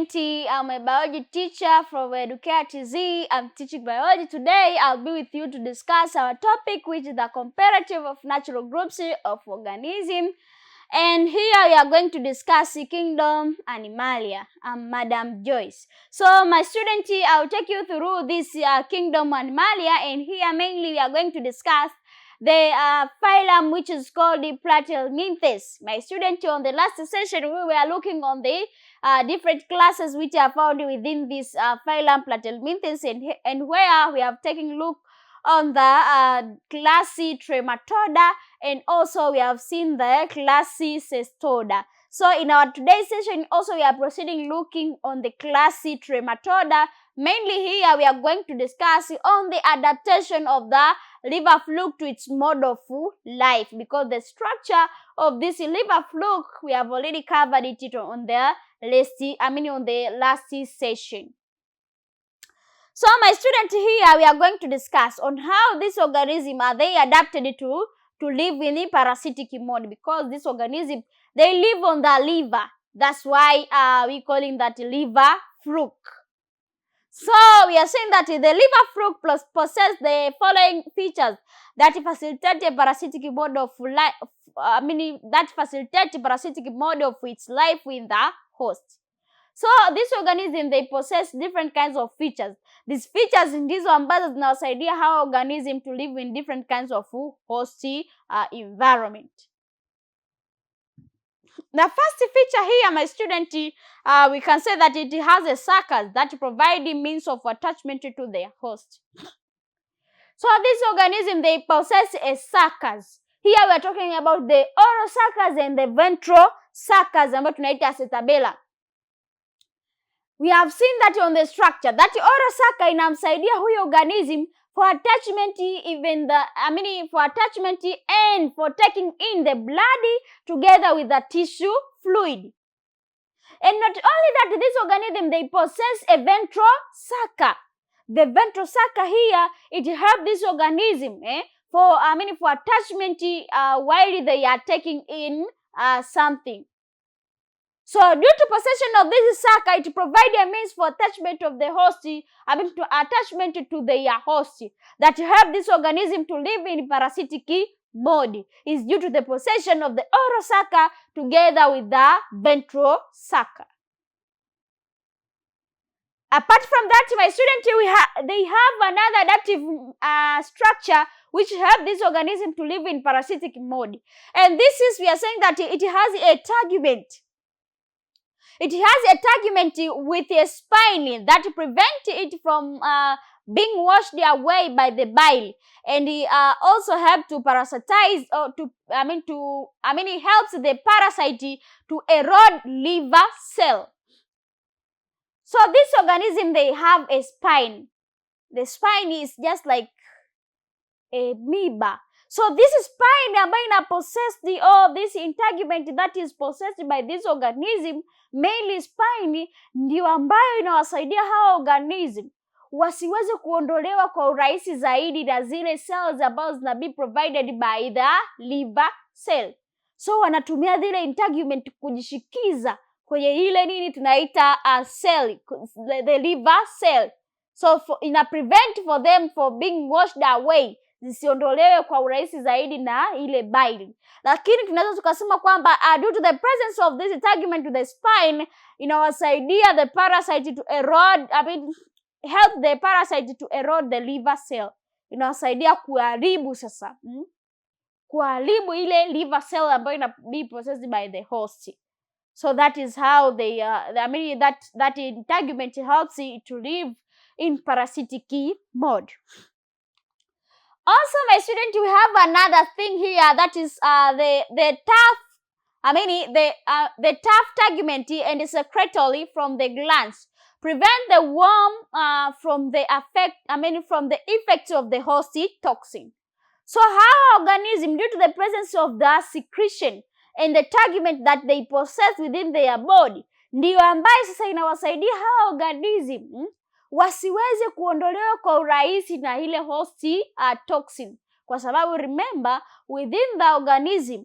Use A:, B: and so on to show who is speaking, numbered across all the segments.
A: student. I'm a biology teacher from Educare TZ. I'm teaching biology today. I'll be with you to discuss our topic, which is the comparative of natural groups of organisms. And here we are going to discuss the kingdom Animalia. I'm Madam Joyce. So my student, I'll take you through this kingdom Animalia, and here mainly we are going to discuss the phylum which is called the Platyhelminthes. My student, on the last session we were looking on the different classes which are found within this phylum Platyhelminthes, and where we have taken a look on the classy Trematoda, and also we have seen the classy Cestoda. So in our today's session also we are proceeding looking on the classy Trematoda. Mainly here we are going to discuss on the adaptation of the liver fluke to its mode of life, because the structure of this liver fluke we have already covered it on the last session. So my student, here we are going to discuss on how this organism are they adapted to live in the parasitic mode, because this organism they live on the liver. That's why we calling that liver fluke. So we are saying that the liver fluke possess the following features that facilitate a parasitic mode of life. That facilitate parasitic mode of its life with the host. So this organism they possess different kinds of features. These features ndizo ambazo zinawasaidia hawa organism to live in different kinds of host environment. The first feature here, my student, we can say that it has a suckers that provide the means of attachment to their host. So this organism they possess a suckers. Here we are talking about the oral suckers and the ventral suckers ambayo tunaita acetabella. We have seen that on the structure that oral sucker inamsaidia huyo organism for attachment, for attachment and for taking in the blood together with the tissue fluid. And not only that, this organism they possess a ventral sucker. The ventral sucker here, it helps this organism for attachment while they are taking in something. So due to possession of this sucker, it provides a means for attachment of the host, attachment to their host, that help this organism to live in parasitic mode is due to the possession of the oral sucker together with the ventral sucker. Apart from that, my student, they have another adaptive structure which help this organism to live in parasitic mode, and this is, we are saying that it has a tegument. It has a tegument with a spine that prevent it from being washed away by the bile, and it also help to parasitize or it helps the parasite to erode liver cell. So this organism they have a spine. The spine is just like a amoeba. So this spine ambayo ina possess this integument that is possessed by this organism, mainly spine, ndio ambayo inawasaidia hawa organism wasiweze kuondolewa kwa urahisi zaidi na zile cells ambazo zina be provided by the liver cell. So wanatumia zile integument kujishikiza kwenye ile nini tunaita cell, the liver cell. So ina prevent for them for being washed away, zisiondolewe kwa urahisi zaidi na ile bile. Lakini tunaweza tukasema kwamba due to the presence of this integument to the spine, inawasaidia the parasite to erode, help the parasite to erode the liver cell. Inawasaidia kuharibu sasa, kuharibu ile liver cell ambayo ina be possessed by the host. So that is how they that integument helps it to live in parasitic mode. Also, my student, we have another thing here, that is the tough tegument and secretory from the glands prevent the worm from the effects of the host toxin. So how organism, due to the presence of the secretion and the tegument that they possess within their body, ndiyo ambayo sasa inawasaidia hawa organism wasiweze kuondolewa kwa urahisi na ile host toxin, kwa sababu remember within the organism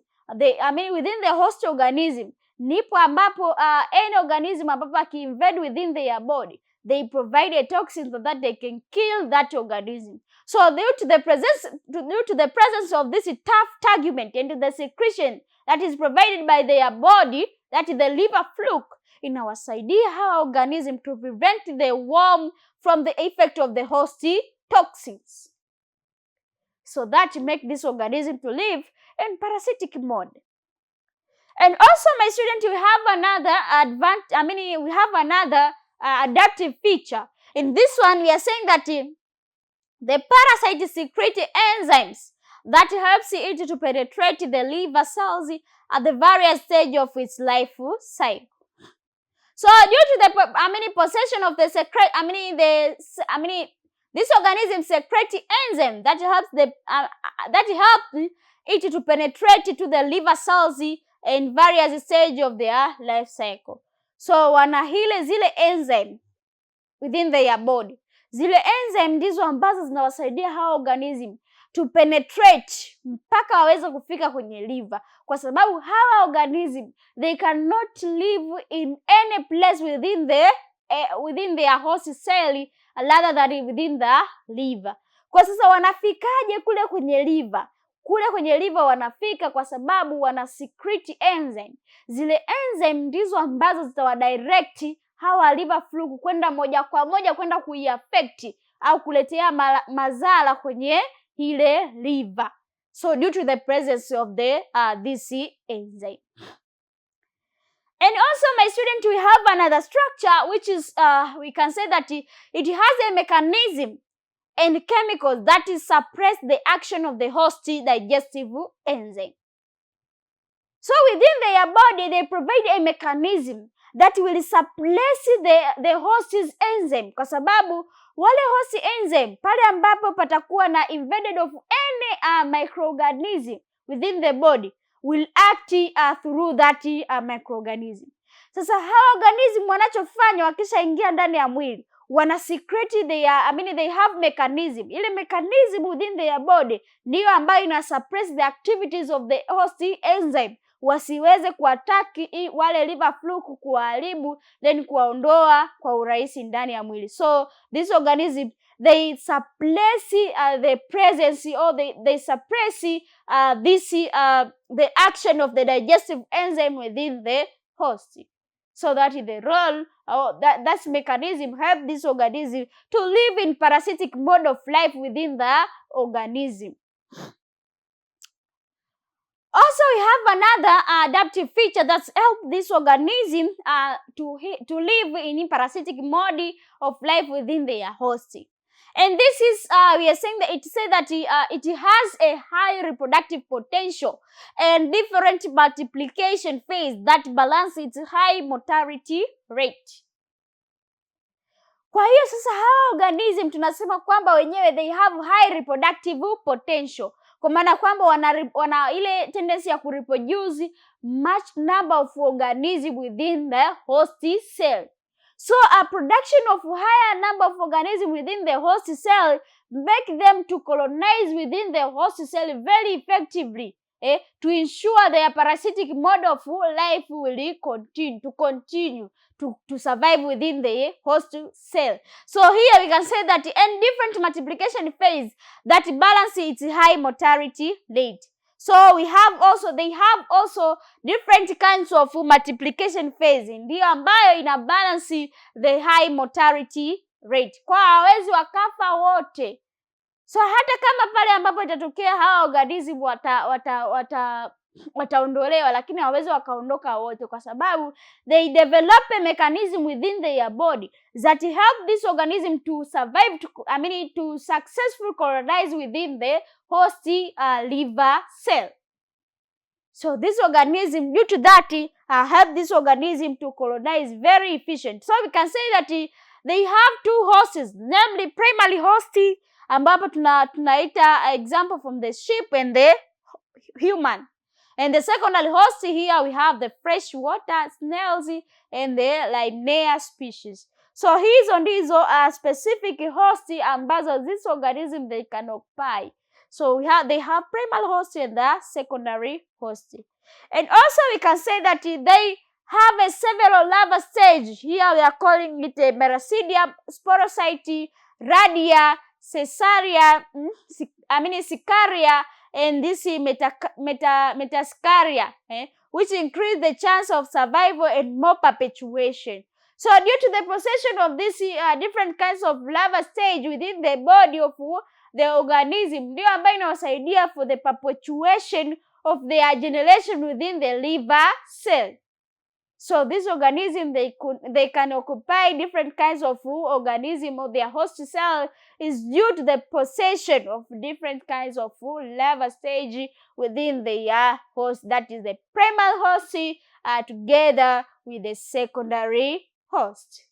A: within the host organism nipo ambapo any organism ambapo aki-invade within their body, they provide a toxin so that they can kill that organism. So due to the presence of this tough tegument and the secretion that is provided by their body, that is the liver fluke, inawasaidia hawa organism to prevent the worm from the effect of the host toxins, so that make this organism to live in parasitic mode. And also, my student, we have another adaptive feature. In this one, we are saying that the parasite secrete enzymes that helps it to penetrate the liver cells at the various stage of its life cycle. So due to the possession of the this organism secrete enzyme that helps it to penetrate to the liver cells in various stage of their life cycle. So wanahile zile enzyme within their body. Zile enzyme ndizo ambazo zinawasaidia hawa organism to penetrate mpaka waweze kufika kwenye liver, kwa sababu hawa organism they cannot live in any place within their host cell rather than within the liver. Kwa sasa wanafikaje kule kwenye liver? Kule kwenye liver wanafika kwa sababu wana secrete enzyme. Zile enzyme ndizo ambazo zitawadirect hawa liver fluke kwenda moja kwa moja kwenda kuiaffect au kuletea madhara kwenye ile liver. So due to the presence of this enzyme. And also, my student, we have another structure which is we can say that it has a mechanism and chemicals that is suppress the action of the host digestive enzyme. So within their body, they provide a mechanism that will suppress the host's enzyme, kwa sababu wale host enzyme pale ambapo patakuwa na invaded of any microorganism within the body will act through that microorganism. Sasa hawa organism wanachofanya wakishaingia ndani ya mwili, wana secrete they have mechanism. Ile mechanism within their body ndiyo ambayo ina suppress the activities of the host enzyme, wasiweze kuataki wale liver fluke, kuharibu, then kuwaondoa kwa urahisi ndani ya mwili. So this organism they suppress the presence or they suppress the action of the digestive enzyme within the host. So that is the role, that's mechanism help this organism to live in parasitic mode of life within the organism. Also, we have another adaptive feature that's help this organism to live in parasitic mode of life within their host. And this is, we are saying that it has a high reproductive potential and different multiplication phase that balance its high mortality rate. Kwa hiyo sasa hawa organism tunasema kwamba wenyewe they have high reproductive potential, kwa maana kwamba wana ile tendency ya kureproduce much number of organisms within the host cell. So a production of higher number of organisms within the host cell make them to colonize within the host cell very effectively, to ensure their parasitic mode of life will continue to survive within the host cell. So here we can say that in different multiplication phase that balance its high mortality rate. So they have also different kinds of multiplication phase, ndiyo ambayo ina balance the high mortality rate. Kwa hawezi wakafa wote. So hata kama pale ambapo itatokea hawa organism wataondolewa, lakini hawezi wakaondoka wote, kwa sababu they develop a mechanism within their body that help this organism to survive, to successfully colonize within the host liver cell. So this organism, due to that, help this organism to colonize very efficient. So we can say that they have two hosts, namely primary host ambapo tunaita example from the sheep and the human. And the secondary host, here we have the freshwater snails and the Limnaea species. So hizo specific host ambazo this organism they can occupy. So they have primary host and the secondary host. And also we can say that they have a several larval stage. Here we are calling it a meracidium, sporocyte, radia, cesaria, sicaria, and this metascaria, which increase the chance of survival and more perpetuation. So due to the possession of these different kinds of larval stage within the body of the organism, ndio ambayo inawasaidia for the perpetuation of their generation within the liver cell. So these organisms, they can occupy different kinds of organism, or their host cell is due to the possession of different kinds of larval stage within their host, that is the primary host together with the secondary host.